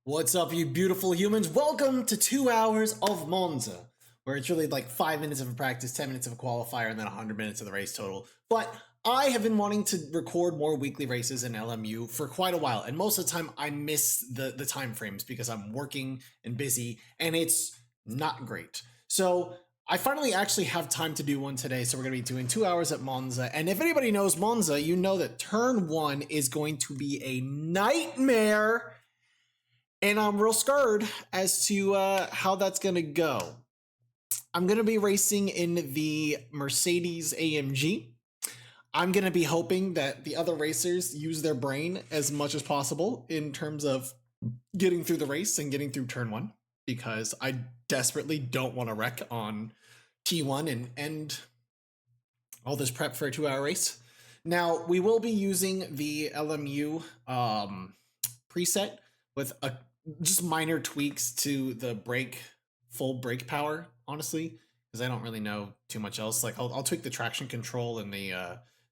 What's up, you beautiful humans? Welcome to 2 hours of Monza, where it's really like 5 minutes of a practice, 10 minutes of a qualifier, and then 100 minutes of the race total. But I have been wanting to record more weekly races in LMU for quite a while, and most of the time I miss the time frames because I'm working and busy, and it's not great. So I finally actually have time to do one today, so we're going to be doing 2 hours at Monza. And if anybody knows Monza, you know that turn 1 is going to be a nightmare. And I'm real scared as to how that's going to go. I'm going to be racing in the Mercedes AMG. I'm going to be hoping that the other racers use their brain as much as possible in terms of getting through the race and getting through turn 1, because I desperately don't want to wreck on T1 and end all this prep for a 2-hour race. Now, we will be using the LMU preset with just minor tweaks to the full brake power, honestly, because I don't really know too much else. Like I'll tweak the traction control and the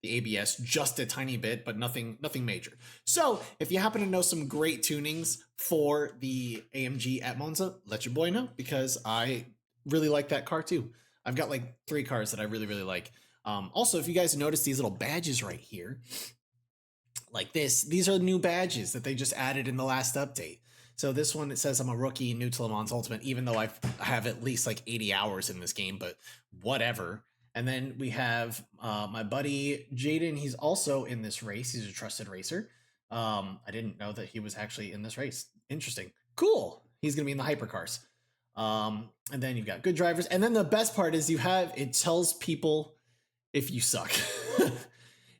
ABS just a tiny bit, but nothing major. So if you happen to know some great tunings for the AMG at Monza, let your boy know, because I really like that car too. I've got like 3 cars that I really like. Also, if you guys notice these little badges right here, like these are new badges that they just added in the last update. So this one, it says I'm a rookie, new to Le Mans Ultimate, even though I have at least like 80 hours in this game, but whatever. And then we have my buddy Jaden. He's also in this race. He's a trusted racer. I didn't know that he was actually in this race. Interesting. Cool. He's going to be in the hypercars. And then you've got good drivers. And then the best part is it tells people if you suck.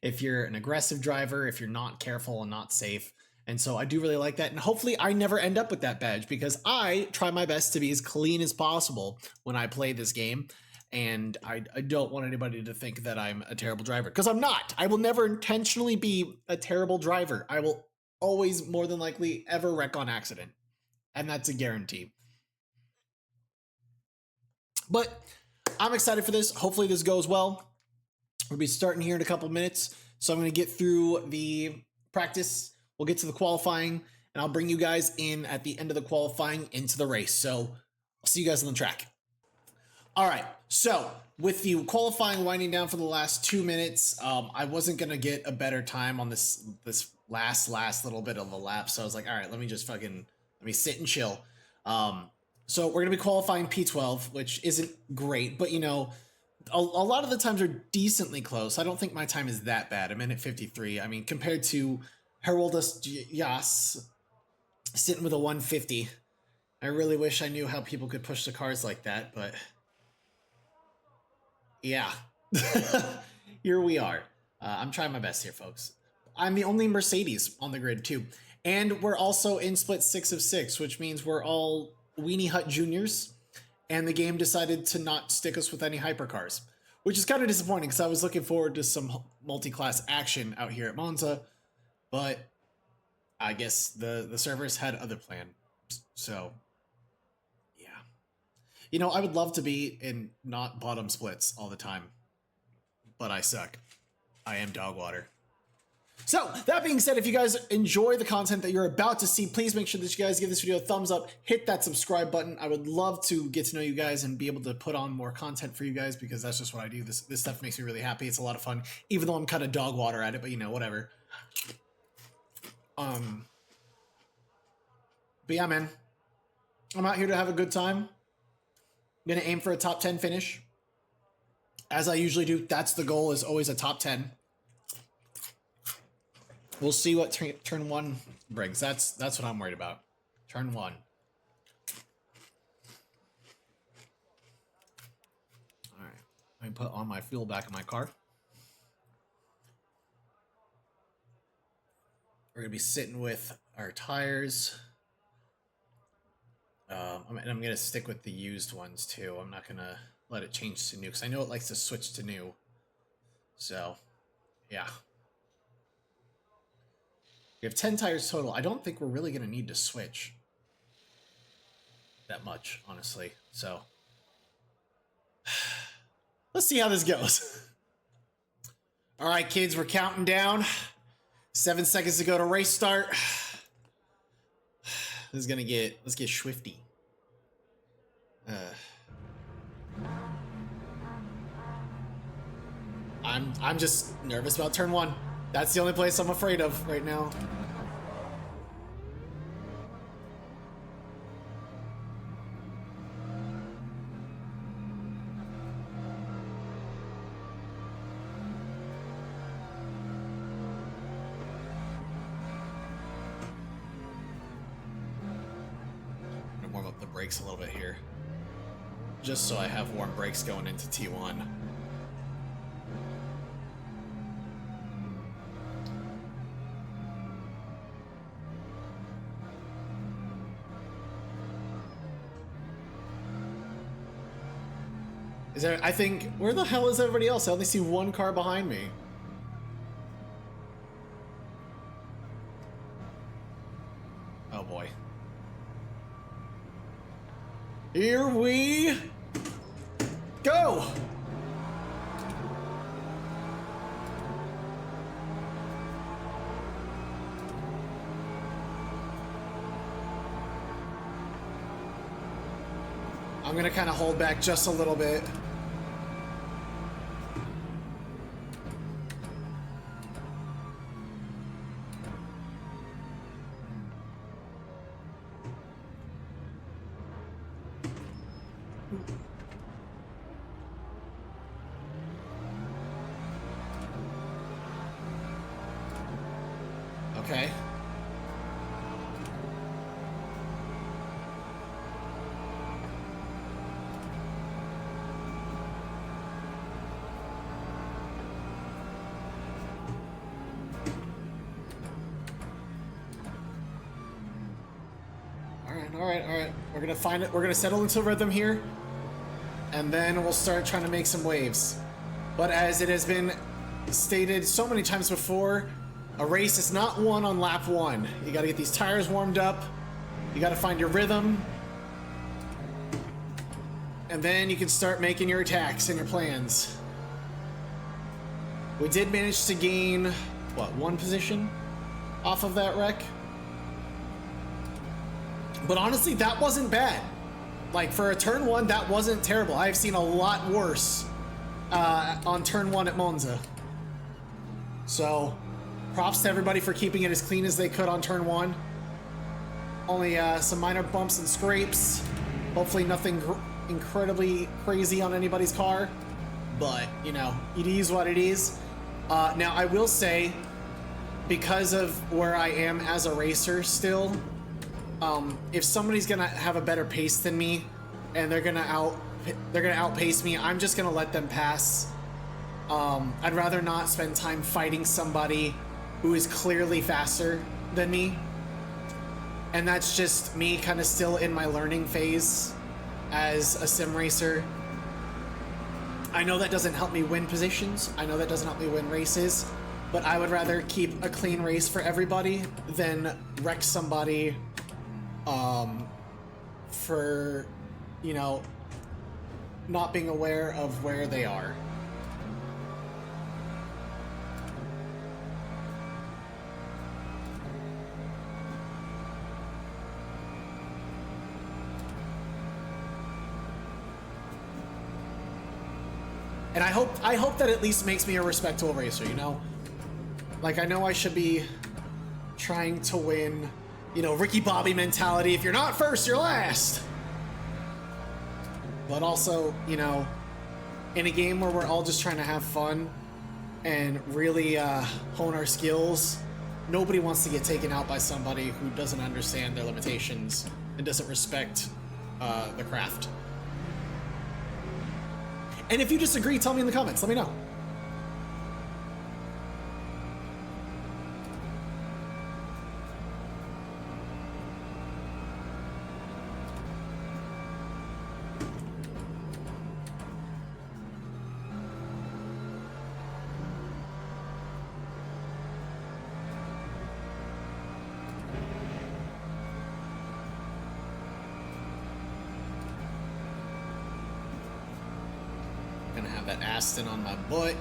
If you're an aggressive driver, if you're not careful and not safe. And so I do really like that. And hopefully I never end up with that badge, because I try my best to be as clean as possible when I play this game. And I don't want anybody to think that I'm a terrible driver, because I'm not. I will never intentionally be a terrible driver. I will always more than likely ever wreck on accident. And that's a guarantee. But I'm excited for this. Hopefully this goes well. We'll be starting here in a couple minutes. So I'm going to get through the practice. We'll get to the qualifying, and I'll bring you guys in at the end of the qualifying into the race. So I'll see you guys on the track. All right. So with the qualifying winding down for the last 2 minutes, I wasn't going to get a better time on this last little bit of a lap. So I was like, all right, let me sit and chill. So we're going to be qualifying P12, which isn't great, but a lot of the times are decently close. I don't think my time is that bad. I'm in at 53. I mean, compared to Heroldus Yas sitting with a 150. I really wish I knew how people could push the cars like that, but yeah, here we are. I'm trying my best here, folks. I'm the only Mercedes on the grid too. And we're also in split 6 of 6, which means we're all Weenie Hut Juniors. And the game decided to not stick us with any hypercars, which is kind of disappointing, because I was looking forward to some multi-class action out here at Monza. But I guess the servers had other plans. So, yeah. I would love to be in not bottom splits all the time. But I suck. I am dog water. So, that being said, if you guys enjoy the content that you're about to see, please make sure that you guys give this video a thumbs up, hit that subscribe button. I would love to get to know you guys and be able to put on more content for you guys, because that's just what I do. This stuff makes me really happy. It's a lot of fun, even though I'm kind of dog water at it, but whatever. But yeah, man, I'm out here to have a good time. I'm gonna aim for a top 10 finish, as I usually do. That's the goal, is always a top 10. We'll see what turn 1 brings. That's what I'm worried about. Turn 1. All right, let me put on my fuel back in my car. We're gonna be sitting with our tires. I'm gonna stick with the used ones too. I'm not gonna let it change to new, because I know it likes to switch to new. So, yeah. We have 10 tires total. I don't think we're really gonna need to switch that much, honestly. So, let's see how this goes. All right, kids, we're counting down. 7 seconds to go to race start. this is gonna get, let's get swifty. I'm just nervous about turn 1. That's the only place I'm afraid of right now. I'm gonna warm up the brakes a little bit here, just so I have warm brakes going into T1. Is there, I think, where the hell is everybody else? I only see one car behind me. Oh boy. Here we go! I'm gonna kind of hold back just a little bit. Okay. All right. We're gonna find it. We're gonna settle into rhythm here, and then we'll start trying to make some waves. But as it has been stated so many times before, a race is not won on lap 1. You gotta get these tires warmed up. You gotta find your rhythm. And then you can start making your attacks and your plans. We did manage to gain, what, 1 position off of that wreck? But honestly, that wasn't bad. Like, for a turn 1, that wasn't terrible. I've seen a lot worse on turn 1 at Monza. So, props to everybody for keeping it as clean as they could on turn 1. Only some minor bumps and scrapes. Hopefully nothing incredibly crazy on anybody's car. But, you know, it is what it is. Now, I will say, because of where I am as a racer still, if somebody's gonna have a better pace than me and they're gonna outpace me, I'm just gonna let them pass. I'd rather not spend time fighting somebody who is clearly faster than me. And that's just me kind of still in my learning phase as a sim racer. I know that doesn't help me win positions. I know that doesn't help me win races, but I would rather keep a clean race for everybody than wreck somebody for, you know, not being aware of where they are. And I hope that at least makes me a respectable racer, you know? Like, I know I should be trying to win, you know, Ricky Bobby mentality. If you're not first, you're last. But also, you know, in a game where we're all just trying to have fun and really hone our skills, nobody wants to get taken out by somebody who doesn't understand their limitations and doesn't respect the craft. And if you disagree, tell me in the comments. Let me know. Gonna have that Aston on my butt.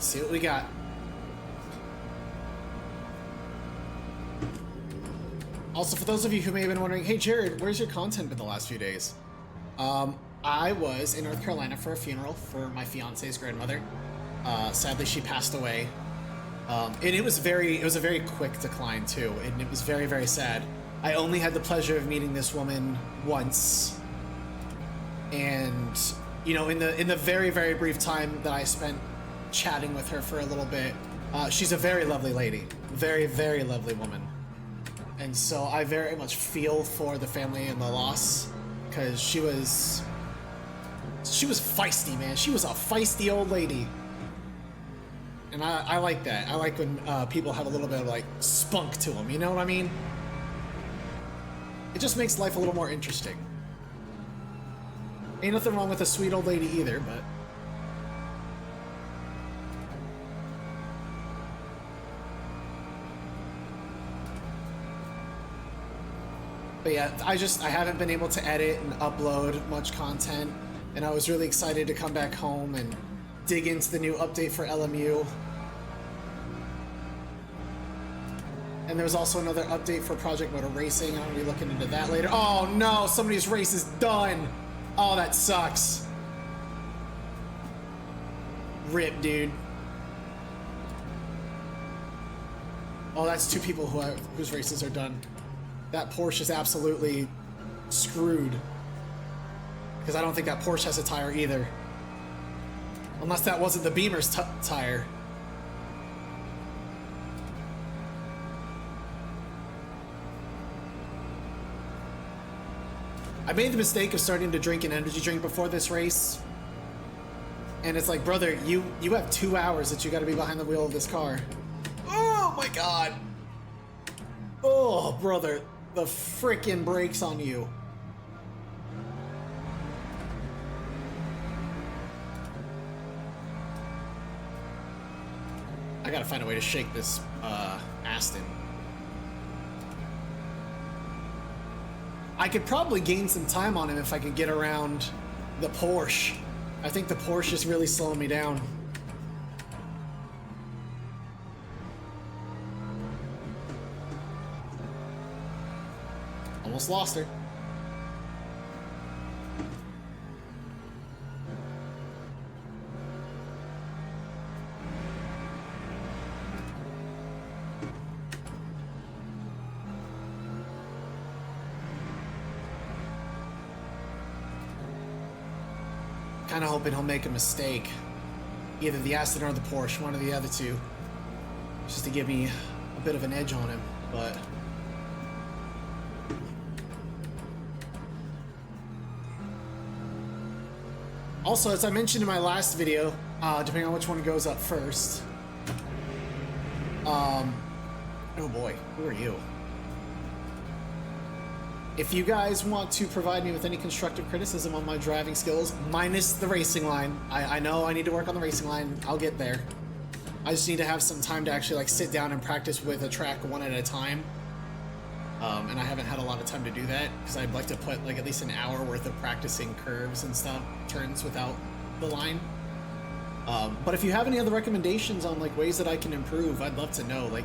Let's see what we got. Also, for those of you who may have been wondering, hey Jared, where's your content been the last few days? I was in North Carolina for a funeral for my fiance's grandmother. Sadly, she passed away. And it was a very quick decline too, and it was very, very sad. I only had the pleasure of meeting this woman once, and you know, in the very, very brief time that I spent chatting with her for a little bit, she's a very lovely lady, very, very lovely woman. And so I very much feel for the family and the loss, because she was feisty, man. She was a feisty old lady. And I like that. I like when people have a little bit of like spunk to them, you know what I mean? It just makes life a little more interesting. Ain't nothing wrong with a sweet old lady either, but... But yeah, I haven't been able to edit and upload much content, and I was really excited to come back home and dig into the new update for LMU. And there was also another update for Project Motor Racing. I'm gonna be looking into that later. Oh no, somebody's race is done. Oh, that sucks. Rip, dude. Oh, that's two people whose races are done. That Porsche is absolutely screwed. Because I don't think that Porsche has a tire either. Unless that wasn't the Beamer's tire. I made the mistake of starting to drink an energy drink before this race. And it's like, brother, you have 2 hours that you gotta be behind the wheel of this car. Oh my god. Oh, brother. The frickin' brakes on you. I gotta find a way to shake this Aston. I could probably gain some time on him if I could get around the Porsche. I think the Porsche is really slowing me down. Almost lost her. Kind of hoping he'll make a mistake. Either the Aston or the Porsche, one of the other two. Just to give me a bit of an edge on him, but... Also, as I mentioned in my last video, depending on which one goes up first... oh boy, who are you? If you guys want to provide me with any constructive criticism on my driving skills, minus the racing line, I know I need to work on the racing line, I'll get there. I just need to have some time to actually like sit down and practice with a track one at a time. And I haven't had a lot of time to do that, because I'd like to put like at least an hour worth of practicing curves and stuff, turns without the line. But if you have any other recommendations on like ways that I can improve, I'd love to know. Like,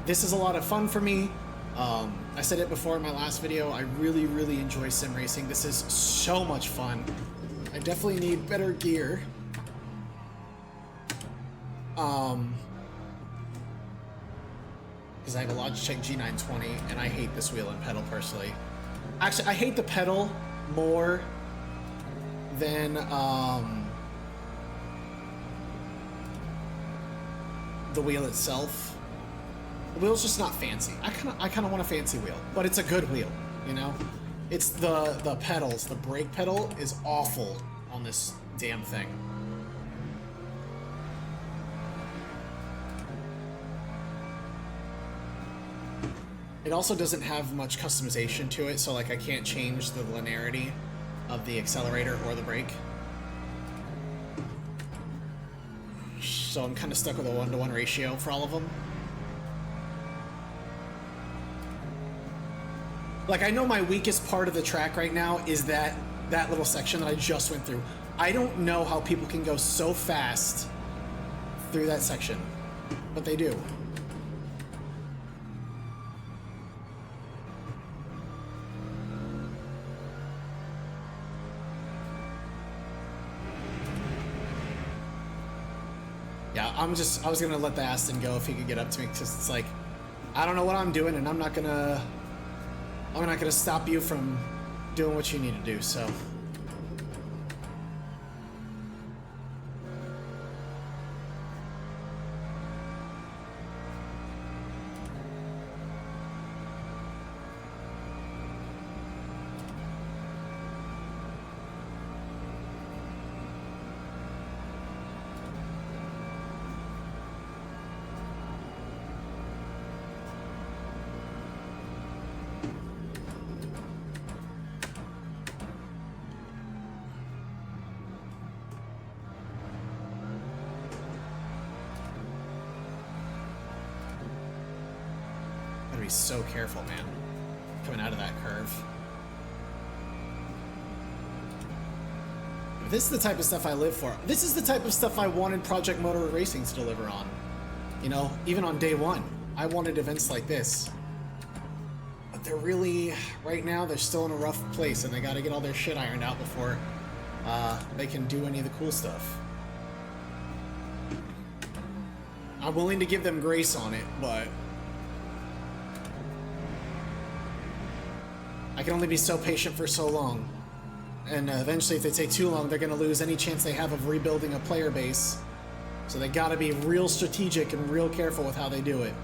this is a lot of fun for me. I said it before in my last video, I really, really enjoy sim racing. This is so much fun. I definitely need better gear. Because I have a Logitech G920, and I hate this wheel and pedal personally. Actually, I hate the pedal more than, the wheel itself. The wheel's just not fancy. I kind of want a fancy wheel, but it's a good wheel, you know? It's the pedals. The brake pedal is awful on this damn thing. It also doesn't have much customization to it, so like I can't change the linearity of the accelerator or the brake. So I'm kind of stuck with a 1-to-1 ratio for all of them. Like, I know my weakest part of the track right now is that little section that I just went through. I don't know how people can go so fast through that section, but they do. Yeah, I was gonna let the Aston go if he could get up to me, because it's like, I don't know what I'm doing, and I'm not gonna stop you from doing what you need to do, so. Be so careful, man, coming out of that curve. This is the type of stuff I live for. This is the type of stuff I wanted Project Motor Racing to deliver on. You know, even on day one, I wanted events like this. But they're really, right now, they're still in a rough place, and they got to get all their shit ironed out before they can do any of the cool stuff. I'm willing to give them grace on it, but I can only be so patient for so long. And eventually, if they take too long, they're going to lose any chance they have of rebuilding a player base. So they got to be real strategic and real careful with how they do it.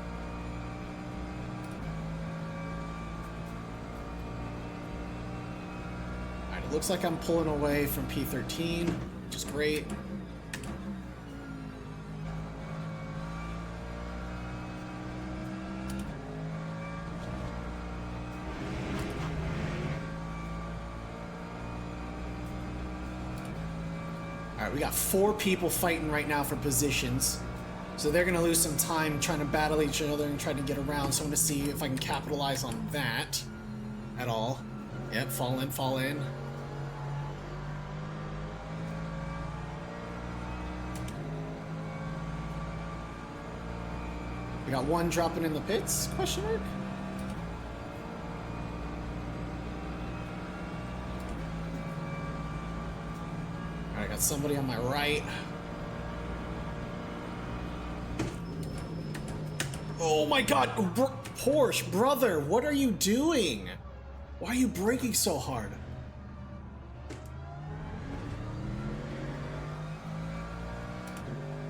Alright, it looks like I'm pulling away from P13, which is great. Alright, we got 4 people fighting right now for positions. So they're going to lose some time trying to battle each other and trying to get around. So I'm going to see if I can capitalize on that at all. Yep, fall in, fall in. We got one dropping in the pits, question mark? I got somebody on my right. Oh my god! Porsche, brother, what are you doing? Why are you braking so hard?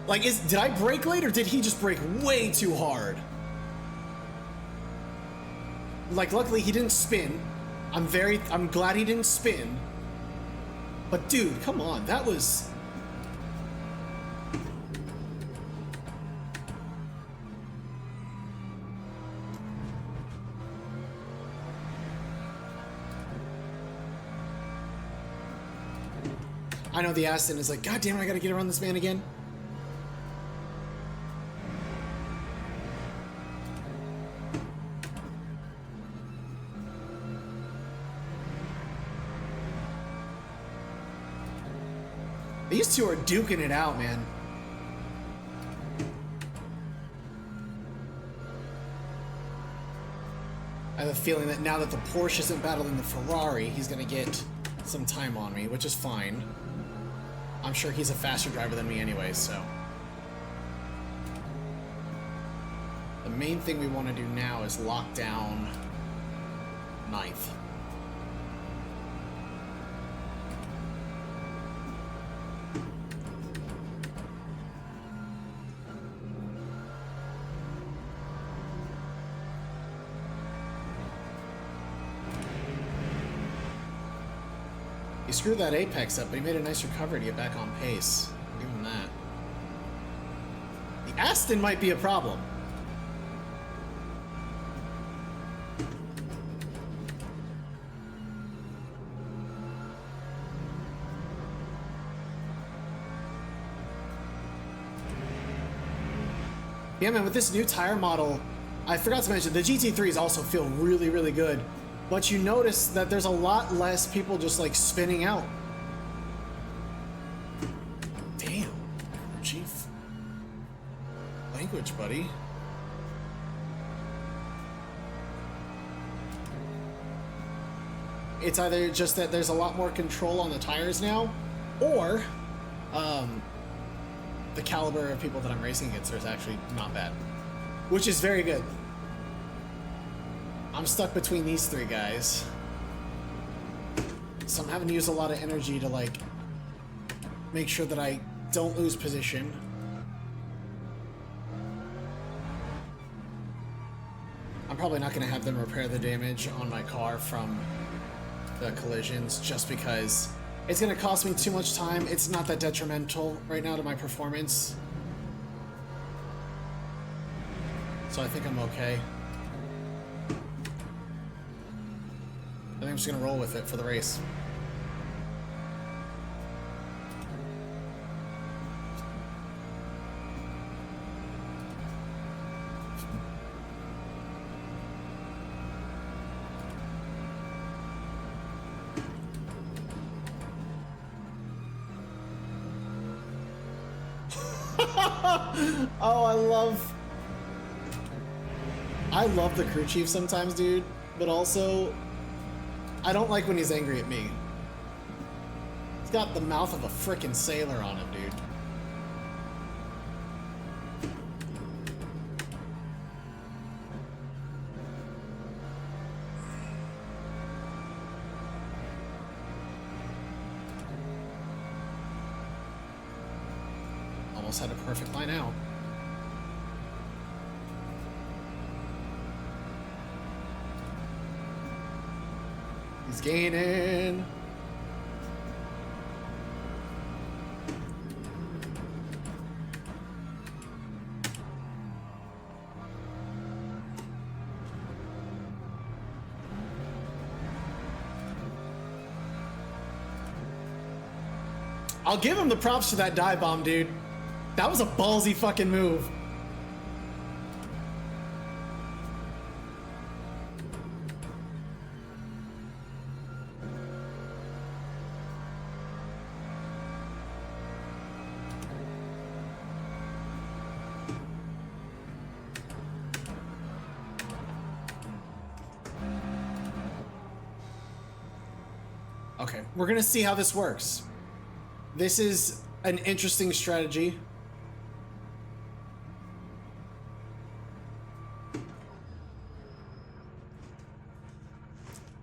Like, did I brake late or did he just brake way too hard? Like, luckily he didn't spin. I'm glad he didn't spin. But dude, come on, that was... I know the Aston is like, God damn it, I gotta get around this man again. These two are duking it out, man. I have a feeling that now that the Porsche isn't battling the Ferrari, he's gonna get some time on me, which is fine. I'm sure he's a faster driver than me anyway, so. The main thing we want to do now is lock down 9th. He screwed that apex up, but he made a nice recovery to get back on pace. I'll give him that. The Aston might be a problem. Yeah, man, with this new tire model, I forgot to mention, the GT3s also feel really, really good. But you notice that there's a lot less people just like spinning out. Damn, chief. language, buddy. It's either just that there's a lot more control on the tires now, or the caliber of people that I'm racing against is actually not bad, which is very good. I'm stuck between these three guys, so I'm having to use a lot of energy to like make sure that I don't lose position. I'm probably not going to have them repair the damage on my car from the collisions just because it's going to cost me too much time. It's not that detrimental right now to my performance, so I think I'm okay. I think I'm just going to roll with it for the race. Oh, I love the crew chief sometimes, dude, but also I don't like when he's angry at me. He's got the mouth of a frickin' sailor on him, dude. Almost had a perfect line out. He's gaining. I'll give him the props for that dive bomb, dude. That was a ballsy fucking move. Okay, we're gonna see how this works. This is an interesting strategy.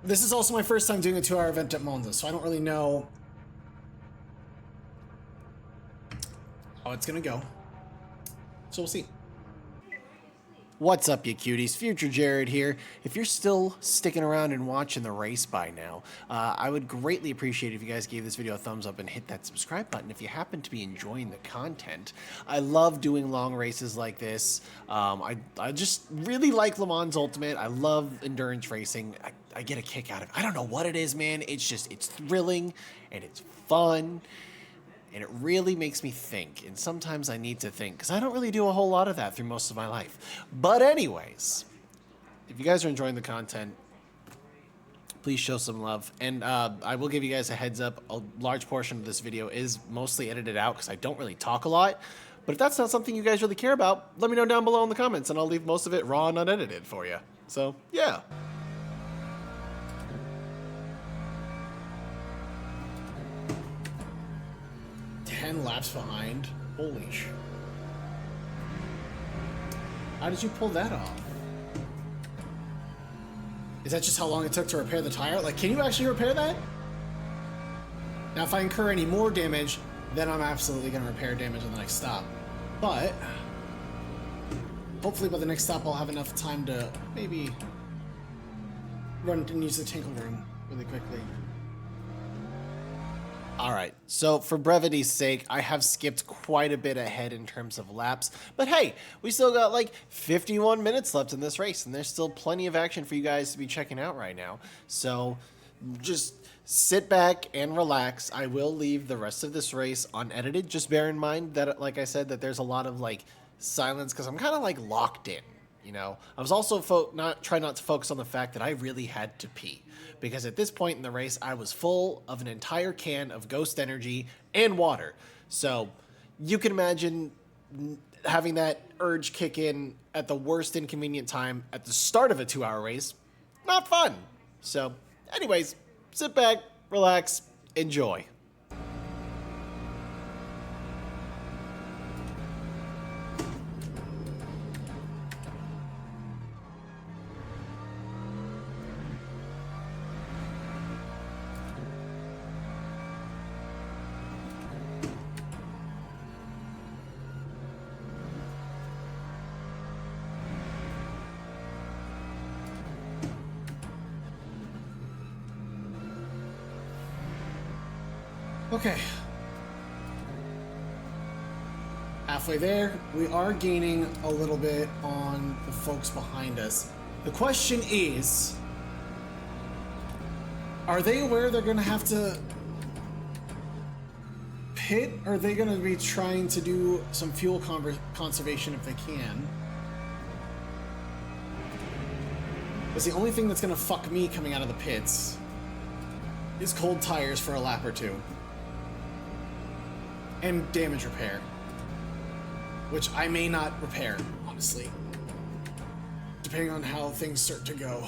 This is also my first time doing a 2-hour event at Monza, so I don't really know how it's gonna go. So we'll see. What's up, you cuties? Future Jared here. If you're still sticking around and watching the race by now, I would greatly appreciate it if you guys gave this video a thumbs up and hit that subscribe button if you happen to be enjoying the content. I love doing long races like this. I just really like Le Mans Ultimate. I love endurance racing. I get a kick out of it. I don't know what it is, man. It's thrilling and it's fun. And it really makes me think, and sometimes I need to think, because I don't really do a whole lot of that through most of my life. But anyways, if you guys are enjoying the content, please show some love. And I will give you guys a heads up, a large portion of this video is mostly edited out because I don't really talk a lot. But if that's not something you guys really care about, let me know down below in the comments, and I'll leave most of it raw and unedited for you. So, yeah. Laps behind. Holy sh! How did you pull that off? Is that just how long it took to repair the tire? Like, can you actually repair that? Now, if I incur any more damage, then I'm absolutely going to repair damage on the next stop. But hopefully by the next stop, I'll have enough time to maybe run and use the tinkle room really quickly. Alright, so for brevity's sake, I have skipped quite a bit ahead in terms of laps, but hey, we still got like 51 minutes left in this race, and there's still plenty of action for you guys to be checking out right now, so just sit back and relax. I will leave the rest of this race unedited. Just bear in mind that, like I said, that there's a lot of like silence, because I'm kind of like locked in. You know, I was also trying not to focus on the fact that I really had to pee, because at this point in the race, I was full of an entire can of Ghost Energy and water. So you can imagine having that urge kick in at the worst inconvenient time at the start of a 2-hour race, not fun. So, anyways, sit back, relax, enjoy. Okay. Halfway there, we are gaining a little bit on the folks behind us. The question is, are they aware they're going to have to pit? Or are they going to be trying to do some fuel conservation if they can? Because the only thing that's going to fuck me coming out of the pits is cold tires for a lap or two. And damage repair. Which I may not repair, honestly. Depending on how things start to go.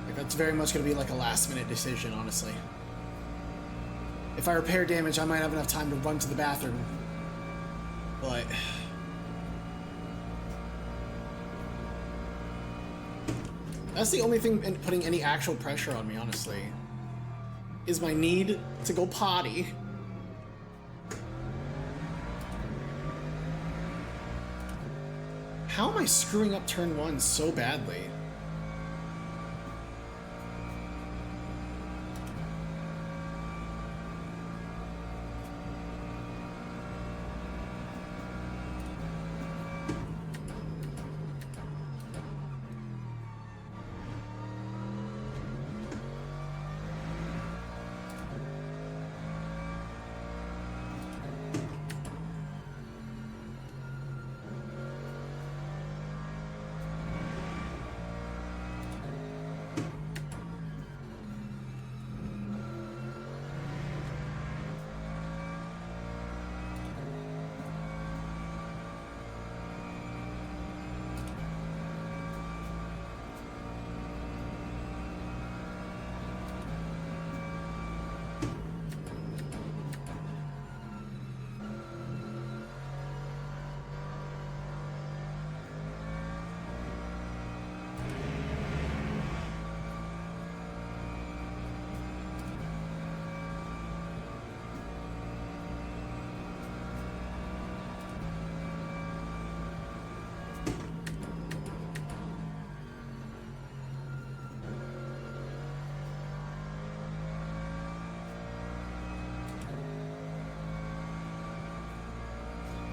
Like, that's very much going to be like a last-minute decision, honestly. If I repair damage, I might have enough time to run to the bathroom. But... that's the only thing putting any actual pressure on me, honestly, is my need to go potty. How am I screwing up turn 1 so badly?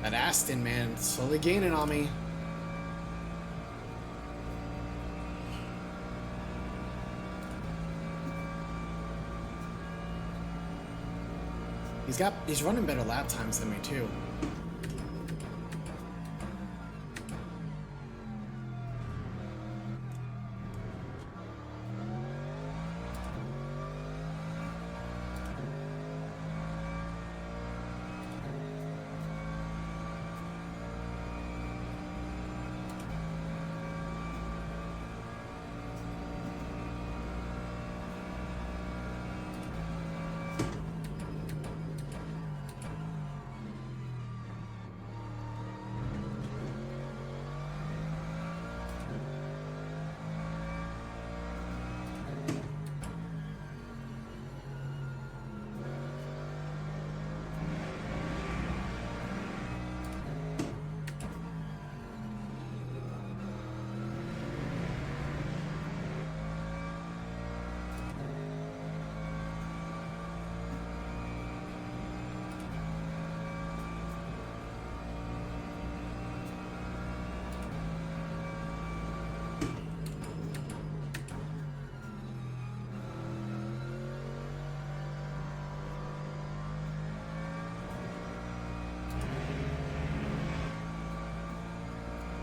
That Aston, man, slowly gaining on me. He's running better lap times than me too.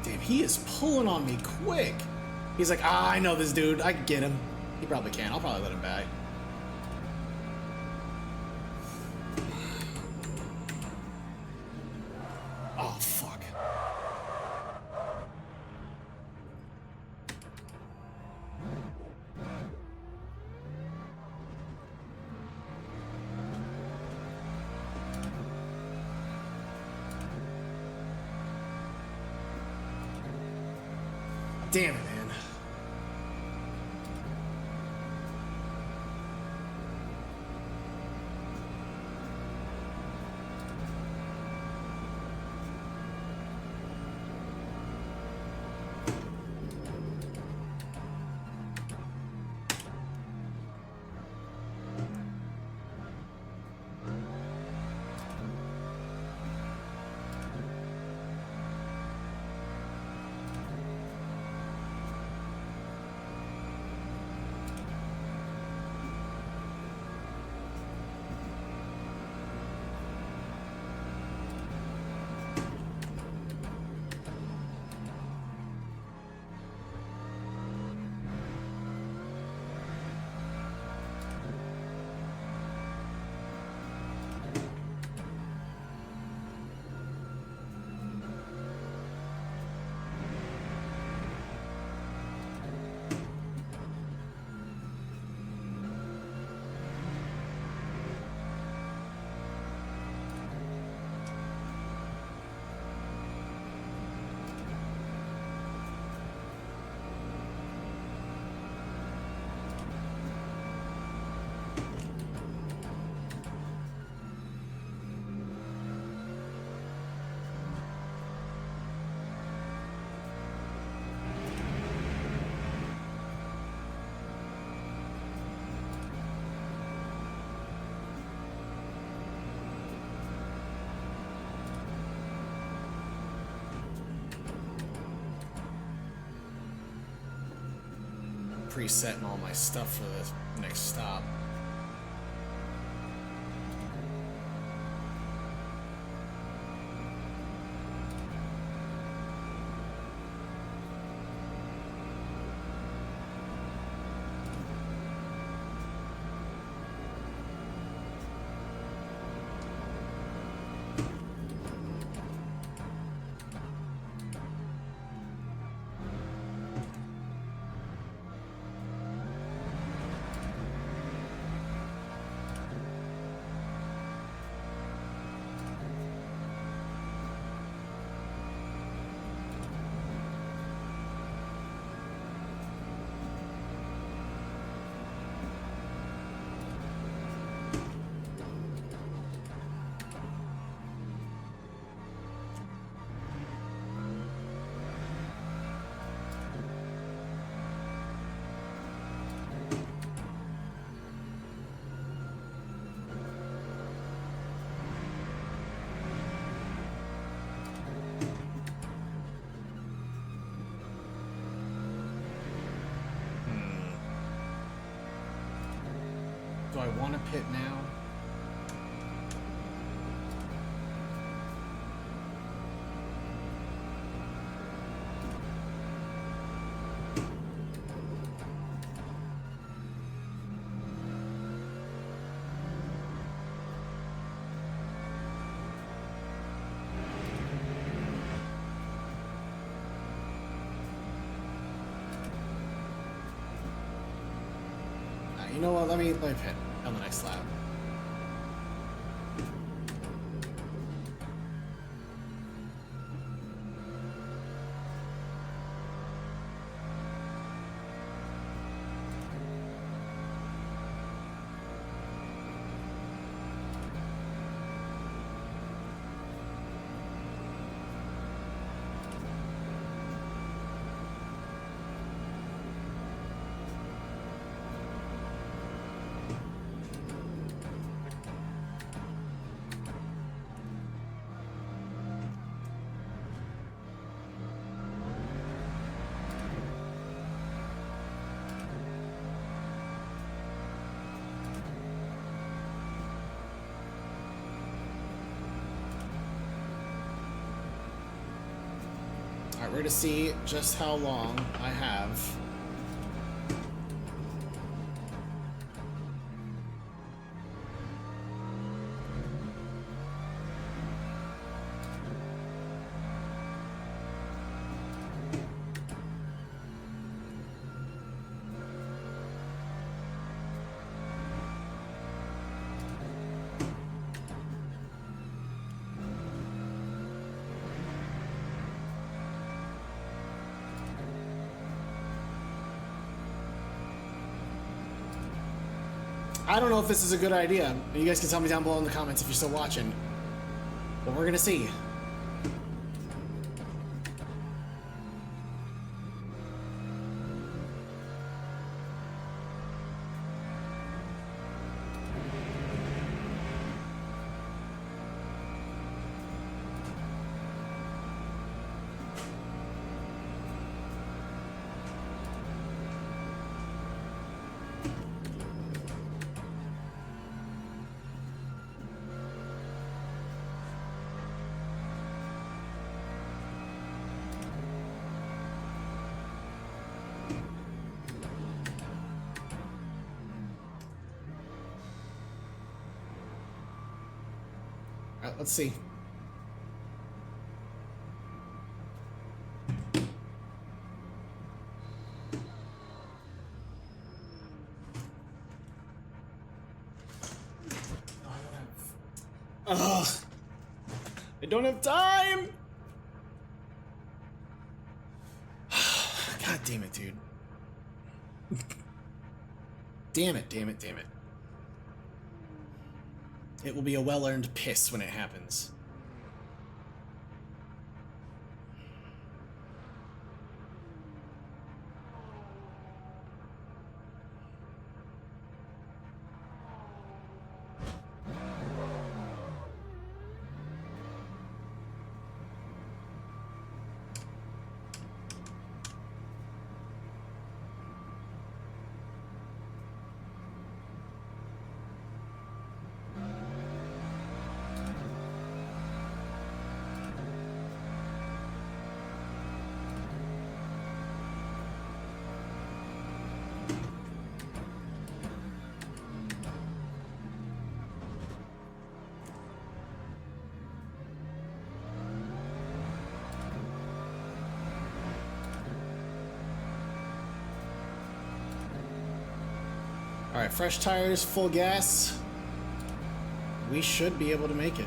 Damn, he is pulling on me quick. He's like, I know this dude. I can get him. He probably can. I'll probably let him back. Oh, fuck. Damn it, man. Presetting all my stuff for this next stop. Do I want to pit now? You know what? Let me pit on the next lap. Alright, we're to see just how long I have I don't know if this is a good idea. You guys can tell me down below in the comments if you're still watching. But we're gonna see. All right, let's see. Ugh. I don't have time! God damn it, dude. Damn it, damn it, damn it. It will be a well-earned piss when it happens. All right, fresh tires, full gas. We should be able to make it.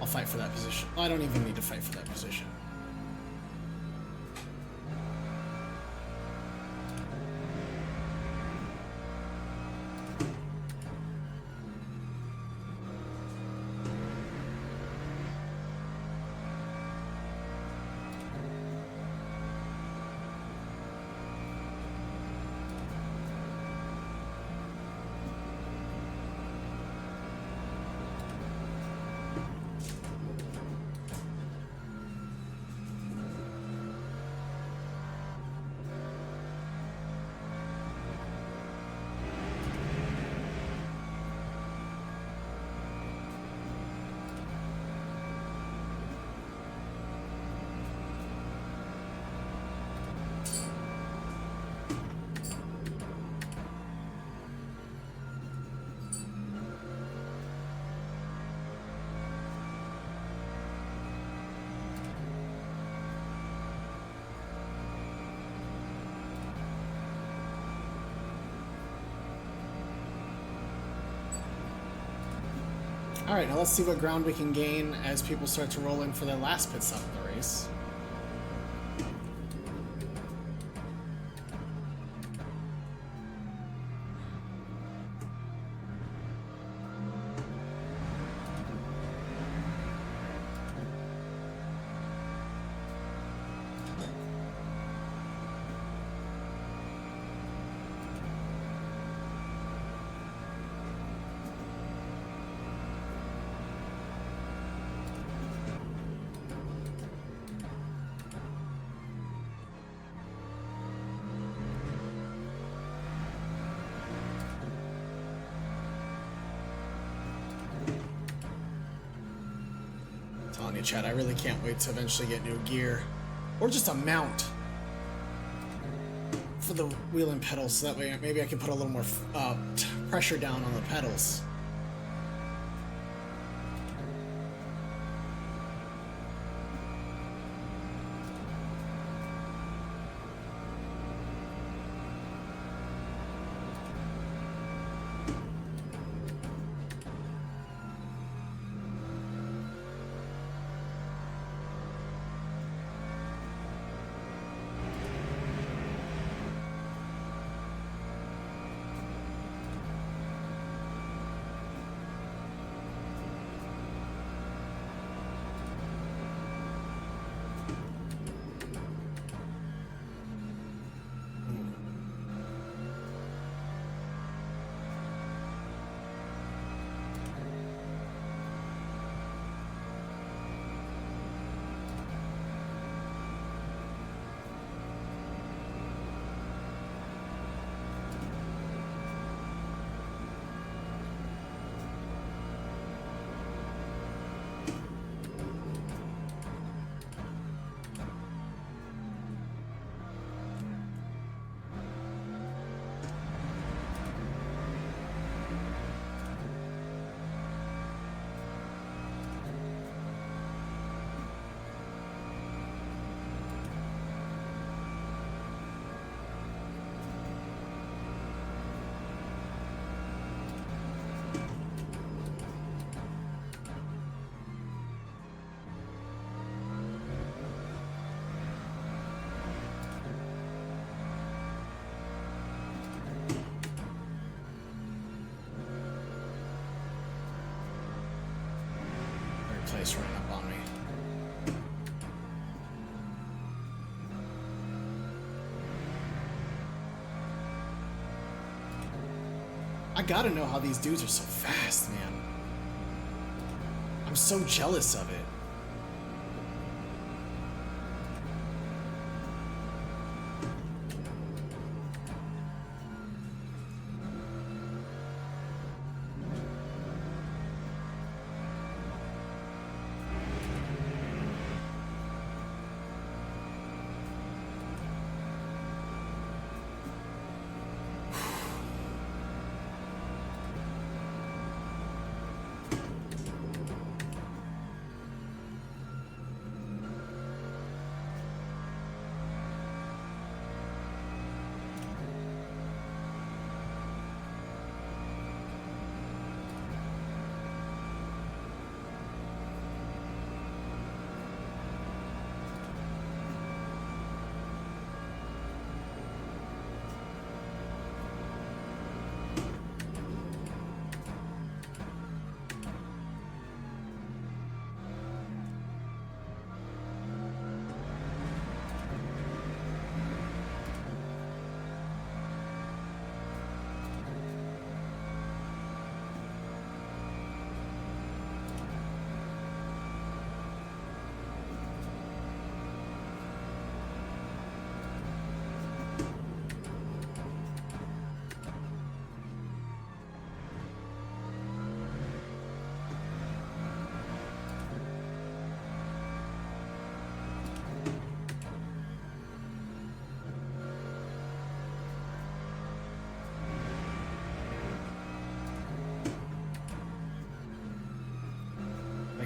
I'll fight for that position. I don't even need to fight for that position. All right, now let's see what ground we can gain as people start to roll in for their last pit stop of the race. Telling you, Chad, I really can't wait to eventually get new gear. Or just a mount for the wheel and pedals, so that way maybe I can put a little more pressure down on the pedals. ice running up on me. I gotta know how these dudes are so fast, man. I'm so jealous of it.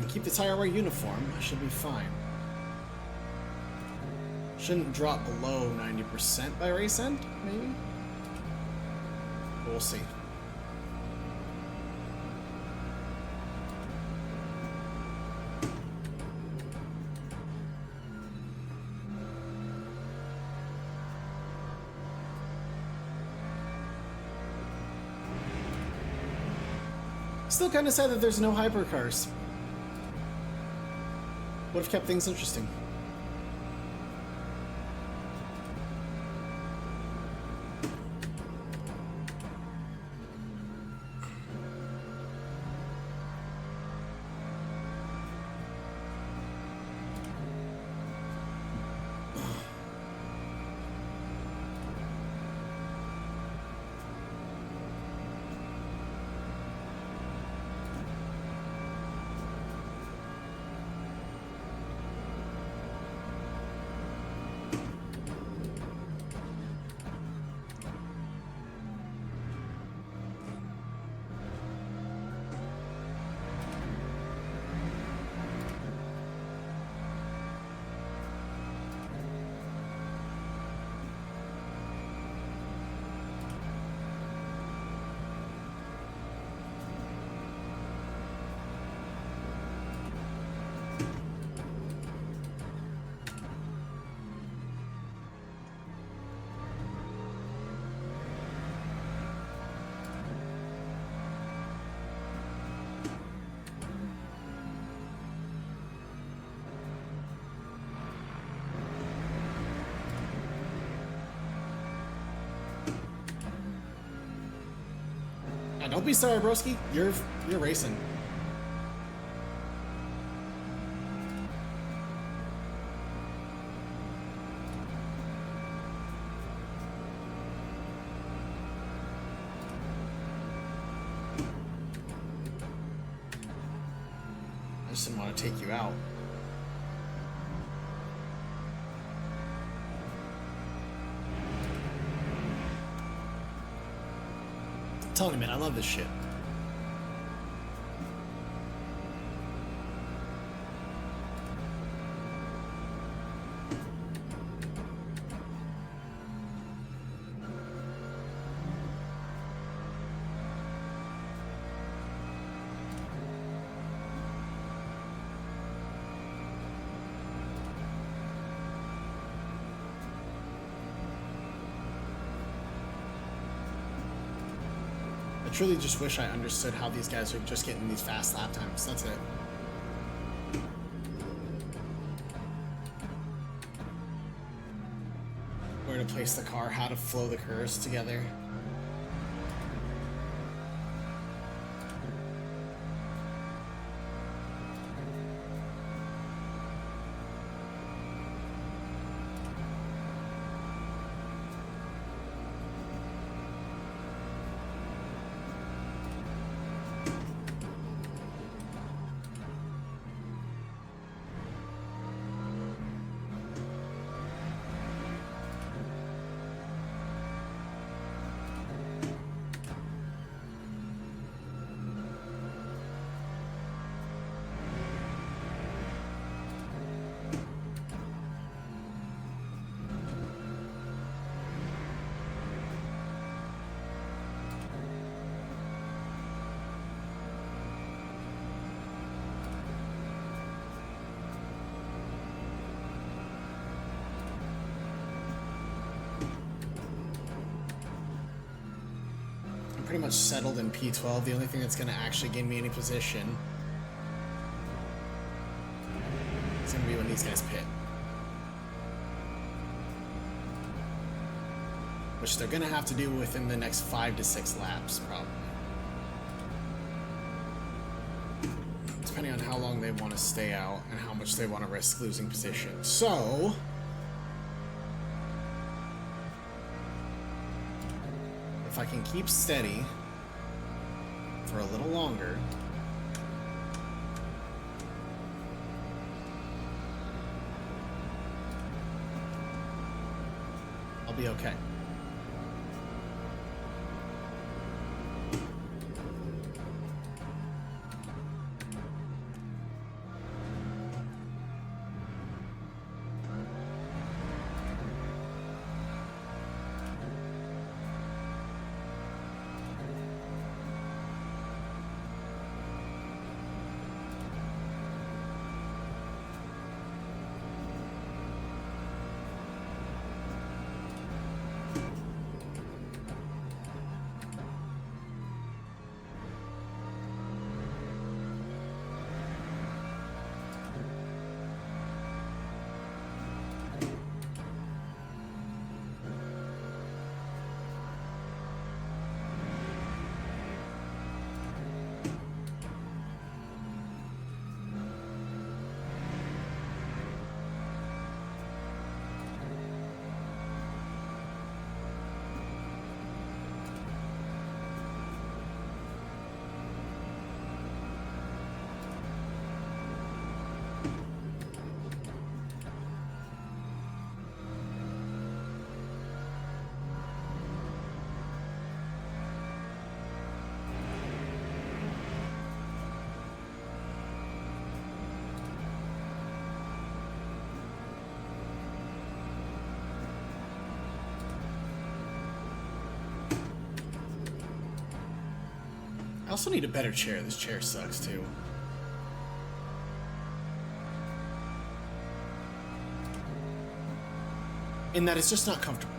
Keep the tire wear uniform, I should be fine. Shouldn't drop below 90% by race end, maybe? But we'll see. Still kind of sad that there's no hypercars. Would have kept things interesting. Don't be sorry, broski. You're racing. I just didn't want to take you out. I'm telling you, man, I love this shit. I truly just wish I understood how these guys are just getting these fast lap times. That's it. where to place the car, how to flow the curves together. Pretty much settled in P12. The only thing that's going to actually gain me any position is going to be when these guys pit. Which they're going to have to do within the next 5 to 6 laps, probably. Depending on how long they want to stay out and how much they want to risk losing position. So if I can keep steady for a little longer, I'll be okay. I also need a better chair. This chair sucks too. In that it's just not comfortable.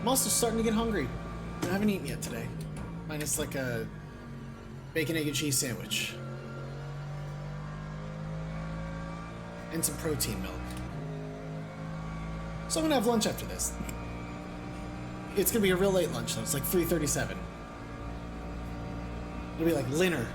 I'm also starting to get hungry. I haven't eaten yet today. Minus like a bacon, egg, and cheese sandwich. And some protein milk. So I'm gonna have lunch after this. It's gonna be a real late lunch though. It's like 3:37. It'll be like dinner.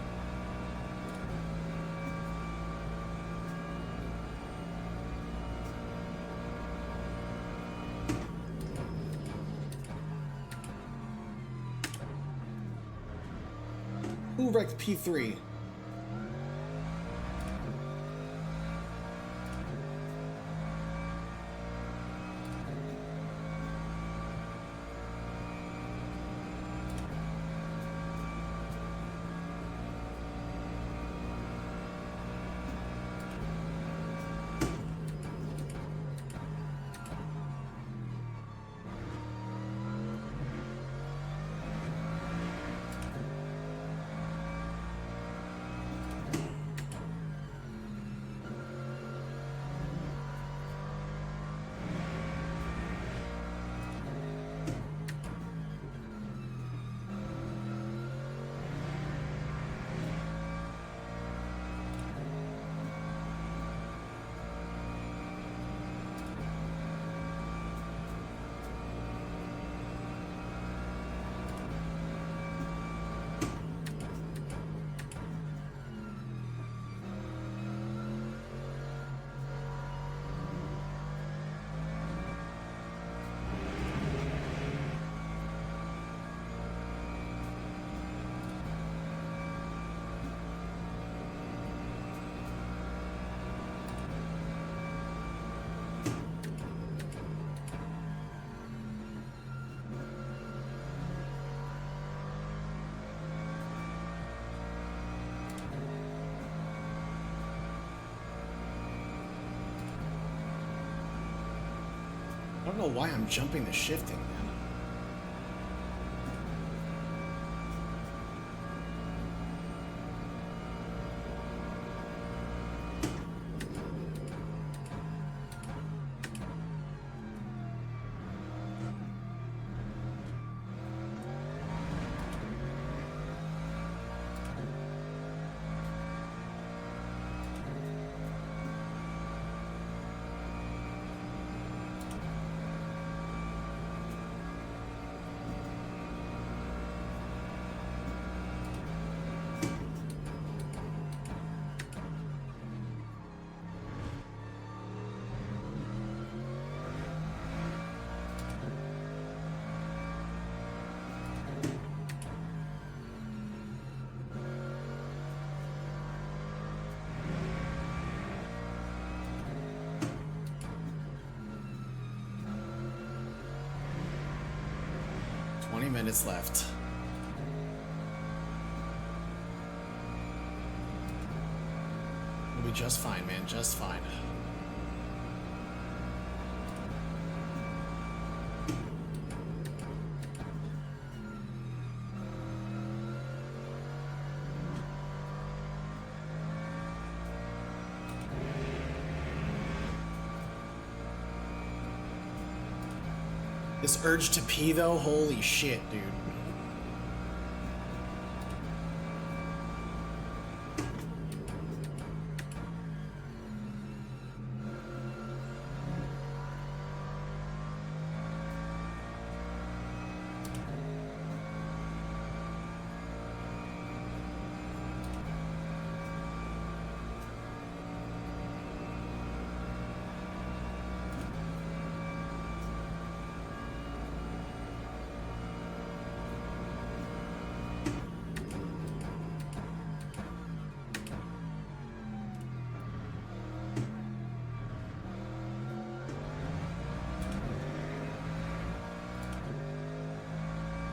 Who wrecked P3? I don't know why I'm jumping the shifting, man. Minutes left. We'll be just fine, man. Just fine. This urge to pee, though, holy shit, dude.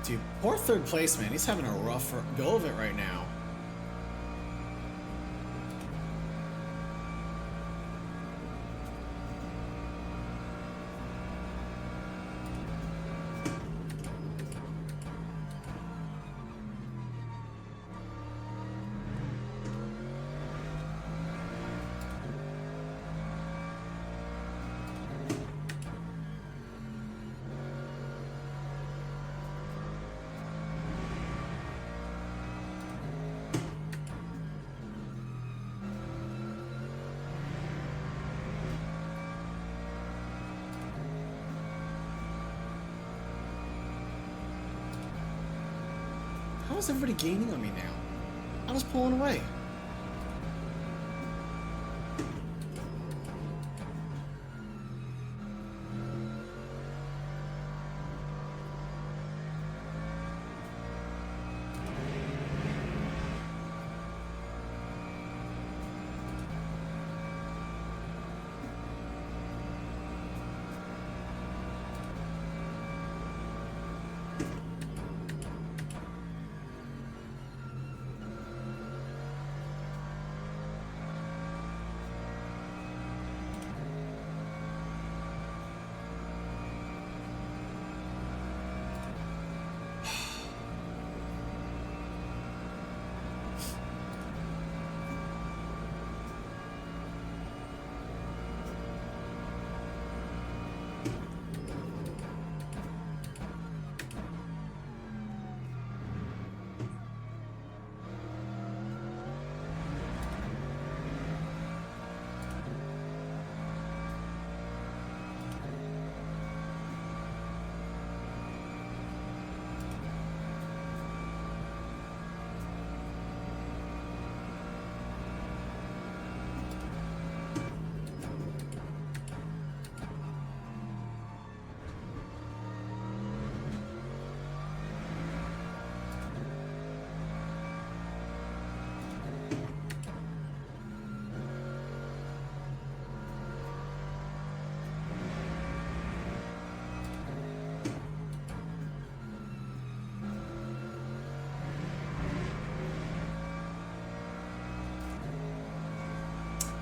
Dude, poor third place, man. He's having a rough go of it right now. How is everybody gaining on me now? I was pulling away.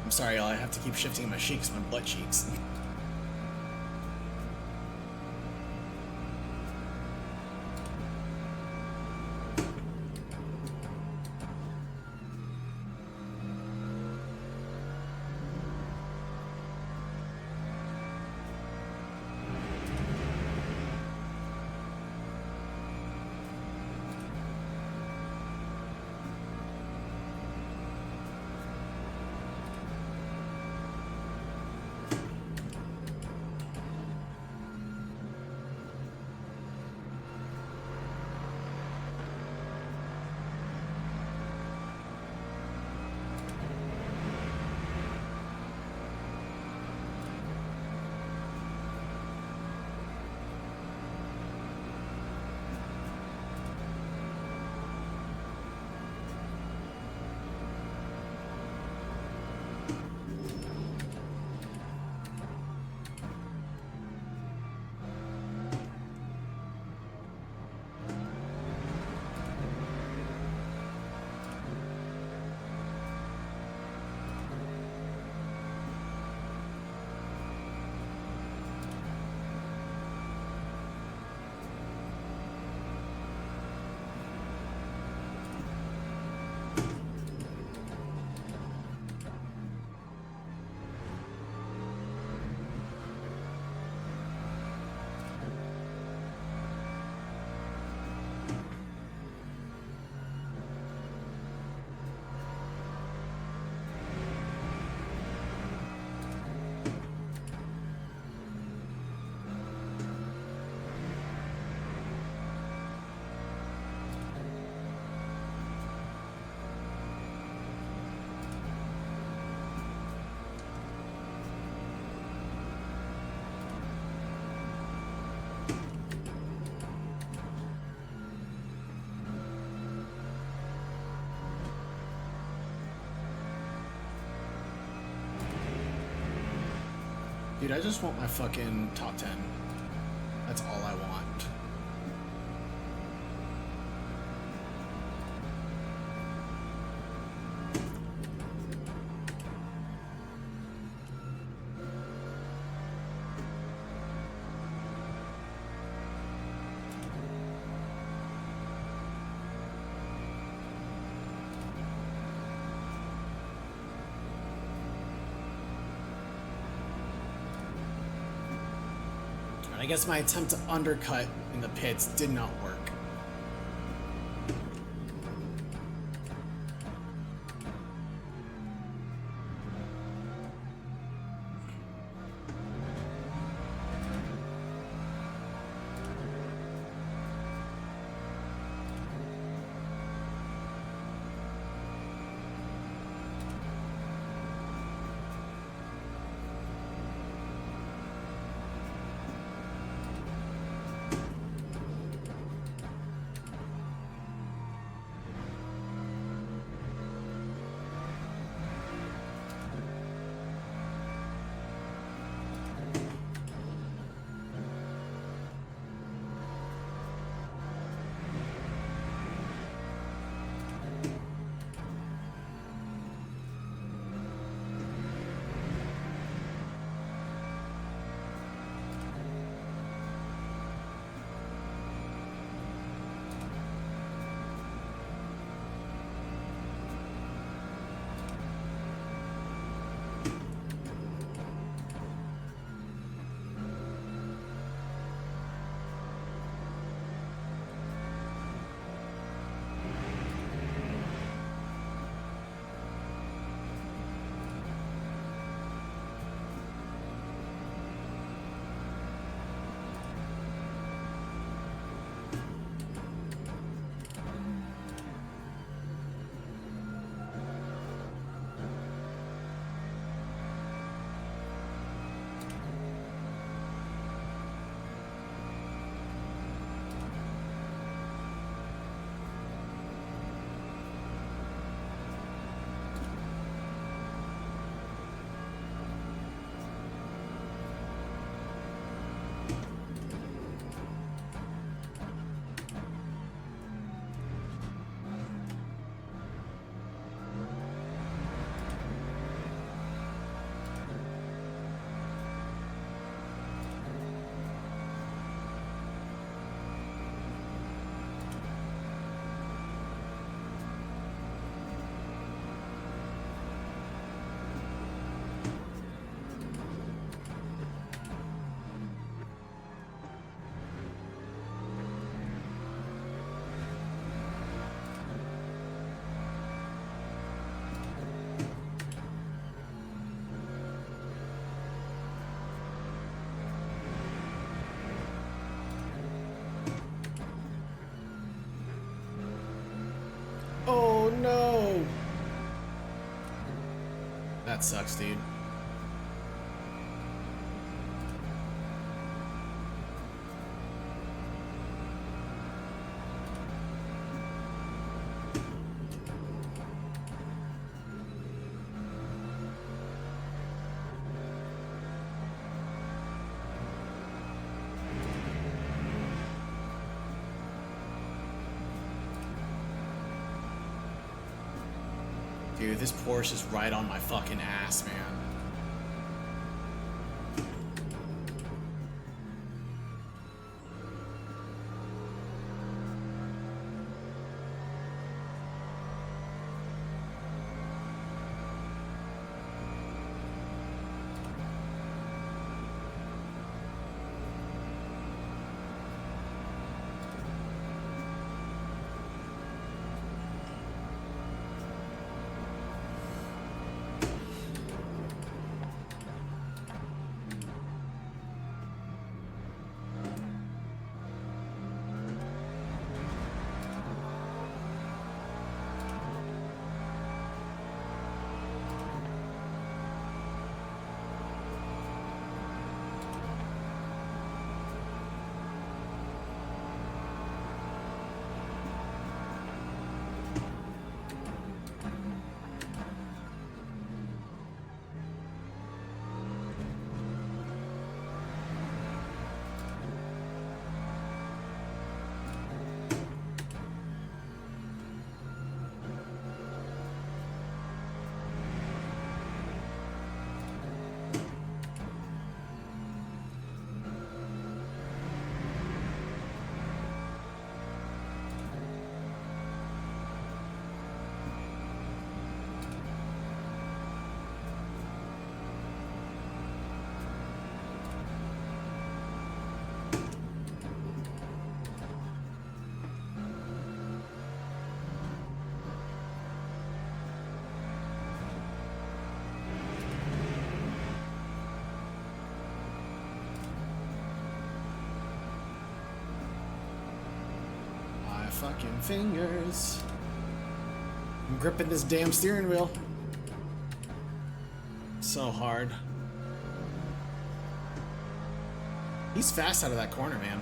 Sorry, I have to keep shifting my cheeks, my butt cheeks. Dude, I just want my fucking top 10. That's all I want. I guess my attempt to undercut in the pits did not work. That sucks, dude. Dude, this Porsche is right on my fucking ass, man. Fucking fingers. I'm gripping this damn steering wheel so hard. He's fast out of that corner, man.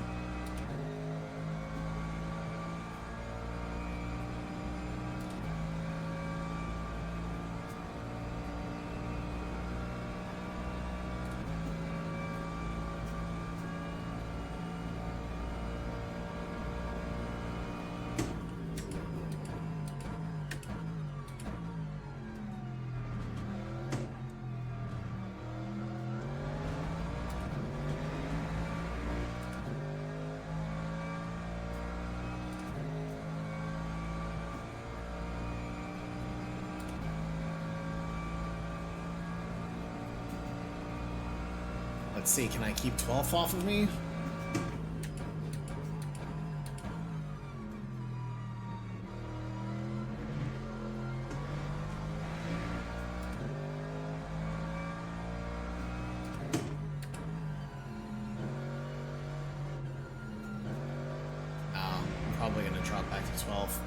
Let's see, can I keep 12th off of me? I'm probably gonna drop back to 12th.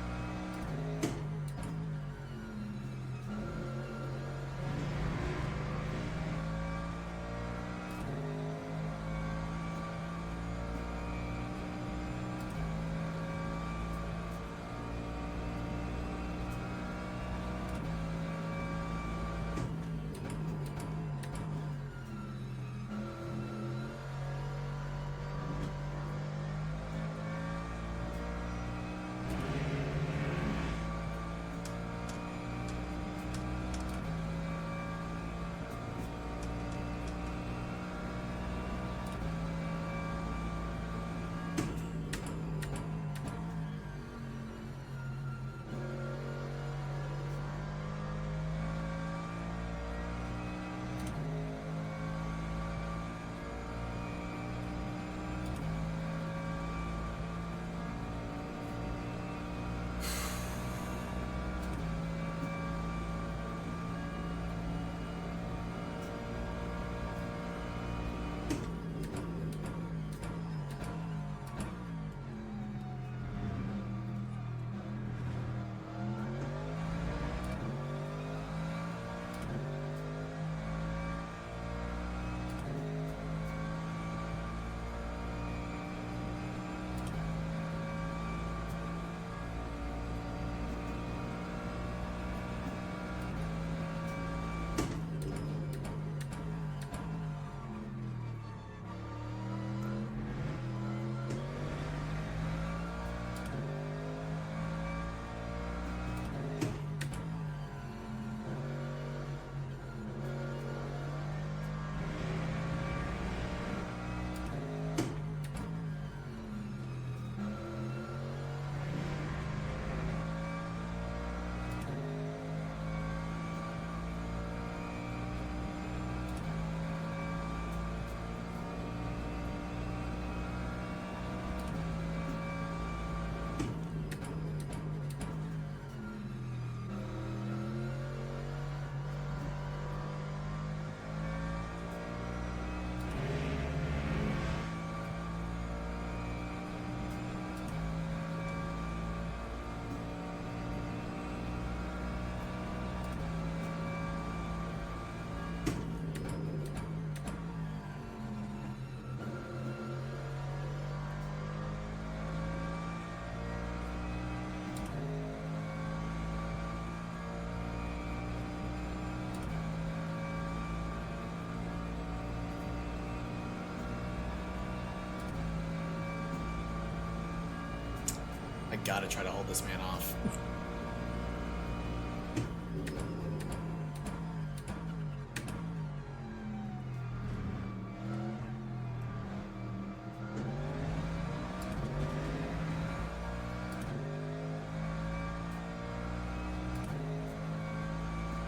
gotta try to hold this man off.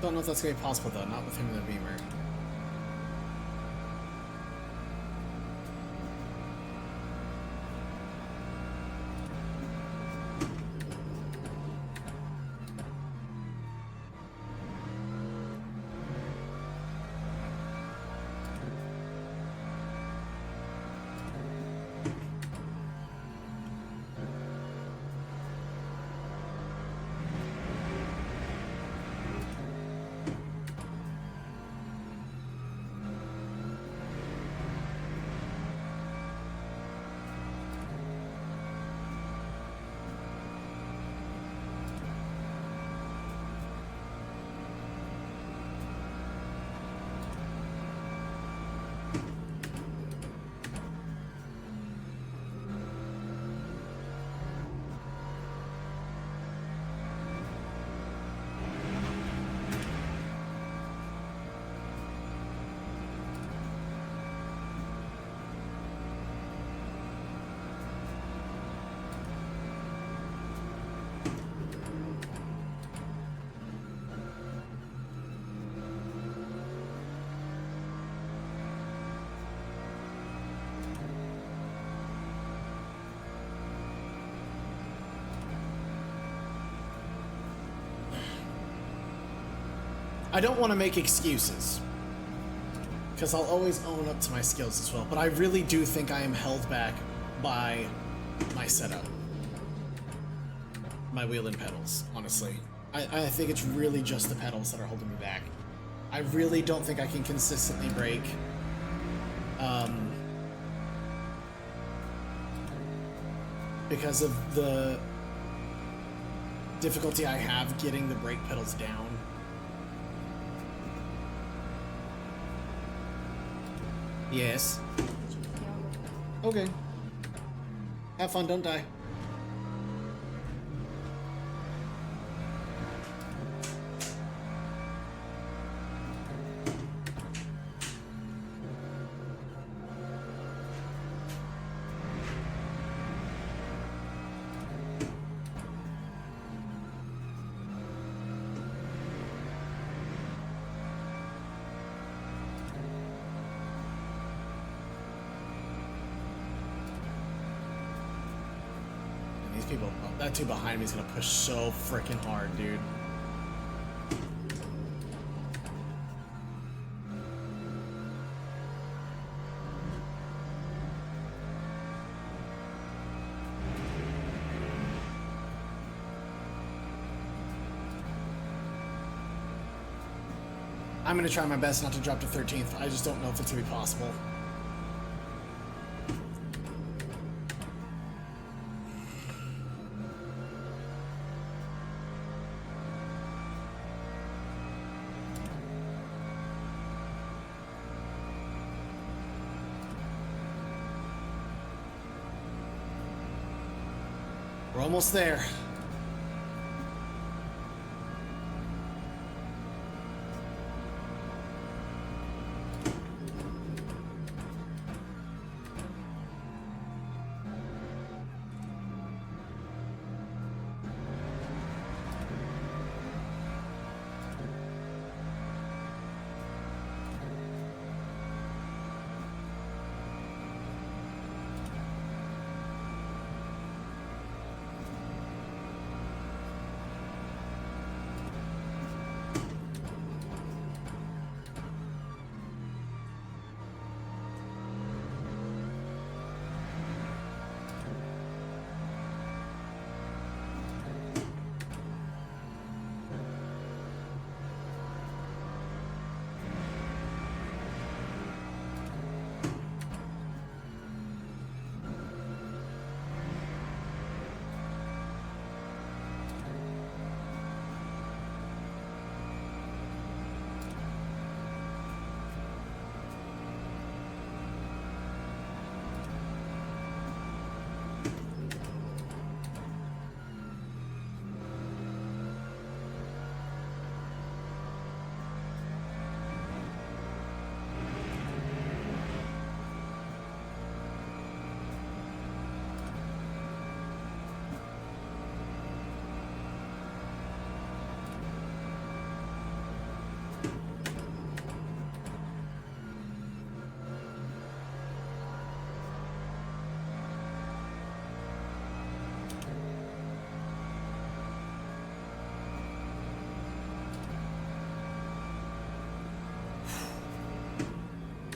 Don't know if that's gonna be possible though, not with him in the Beamer. I don't want to make excuses, because I'll always own up to my skills as well, but I really do think I am held back by my setup. My wheel and pedals, honestly. I think it's really just the pedals that are holding me back. I really don't think I can consistently brake. Because of the difficulty I have getting the brake pedals down. Yes. Okay. Have fun, don't die. People, that two behind me is gonna push so freaking hard, dude. I'm gonna try my best not to drop to 13th. I just don't know if it's gonna be possible. We're almost there.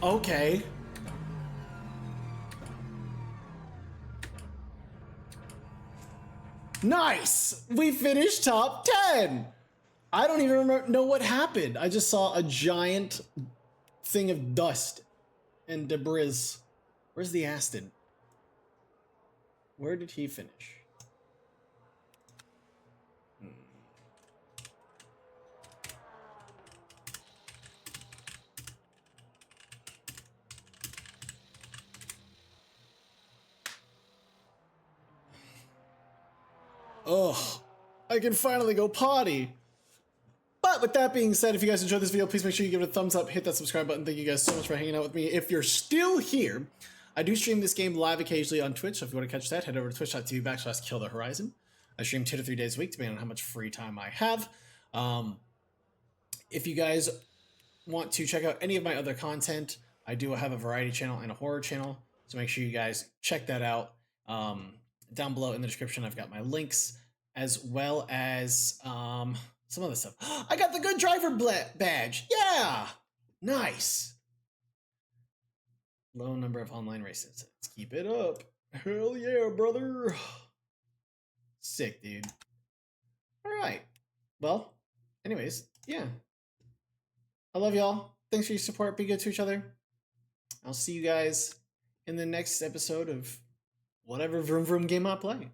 Okay. Nice! We finished top 10! I don't even know what happened. I just saw a giant thing of dust and debris. Where's the Aston? Where did he finish? Ugh, I can finally go potty. But with that being said, if you guys enjoyed this video, please make sure you give it a thumbs up, hit that subscribe button. Thank you guys so much for hanging out with me. If you're still here, I do stream this game live occasionally on Twitch, so if you want to catch that, head over to twitch.tv/KillTheHorizon. I stream 2 to 3 days a week, depending on how much free time I have. If you guys want to check out any of my other content, I do have a variety channel and a horror channel, so make sure you guys check that out. Down below in the description, I've got my links, as well as some other stuff. I got the good driver badge. Yeah, nice. Low number of online races. Let's keep it up. Hell yeah, brother. Sick, dude. All right. Well, anyways, yeah. I love y'all. Thanks for your support. Be good to each other. I'll see you guys in the next episode of whatever vroom vroom game I play.